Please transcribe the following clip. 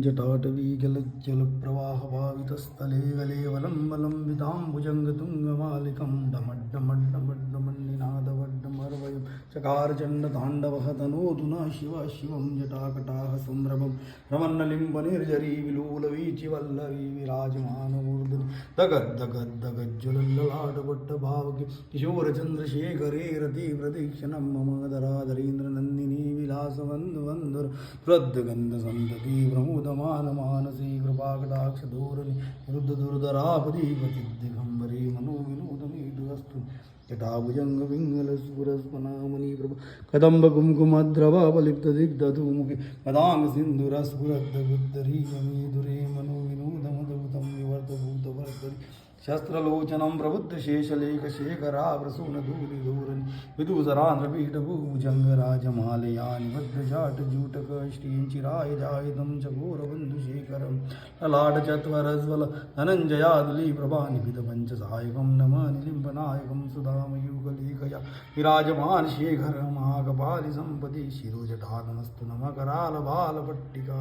जटाटवी जलप्रवाहभावितस्थले गलेवलम्बलम्बिताम्बुजङ्गतुङ्गमालिकं डमड्डमड्डमड्डमन्निनादवड्डमर्वयं चकारचण्डताण्डवः तनोतु न शिव शिवं जटाकटाः संभ्रमं रमन्नलिम्बनिर्झरी विलोलवीचिवल्लवी विराजमानमूर्धनि दगद्दगद्दगज्ज्वलल्ललाटपट्टभावके किशोरचन्द्रशेखरे रतिप्रदीक्षणं मम दराधरीन्द्रनन्दिनी विलासवन्दवन्दर वृद्धगन्धसन्तती प्रमुदमानमानसी कृपाकटाक्षधोरणी वृद्धदुर्धरापदीपतिदिगम्बरे मनोविनोदमेतु जटाभुजङ्गपिङ्गलस्फुरस्पनामणि प्रभा कदम्बकुङ्कुमद्रवापलिप्तदिग्धधूमुखे पदाङ्गसिन्धुरस्फुरद्दगुद्धरीयमेधुरे मनोविनोदमदभुतं विवर्तभूतवर्धरि शस्त्रलोचनं प्रबुद्धशेषलेखशेखराप्रसूनधूलिधूरनि विदुसरान्ध्रपीठभूभुजङ्गराजमालयानि भद्रजाटजूटक श्रीञ्चिराय जायतं चकोरबन्धुशेखरं ललाटचत्वरज्वल धनञ्जयादुली प्रभानिभितपञ्चसायकं नमानि लिम्बनायकं सुधामयूखलेखया विराजमान शेखरमाकपालिसम्पदि शिरोजटानमस्तु नमः करालबालपट्टिका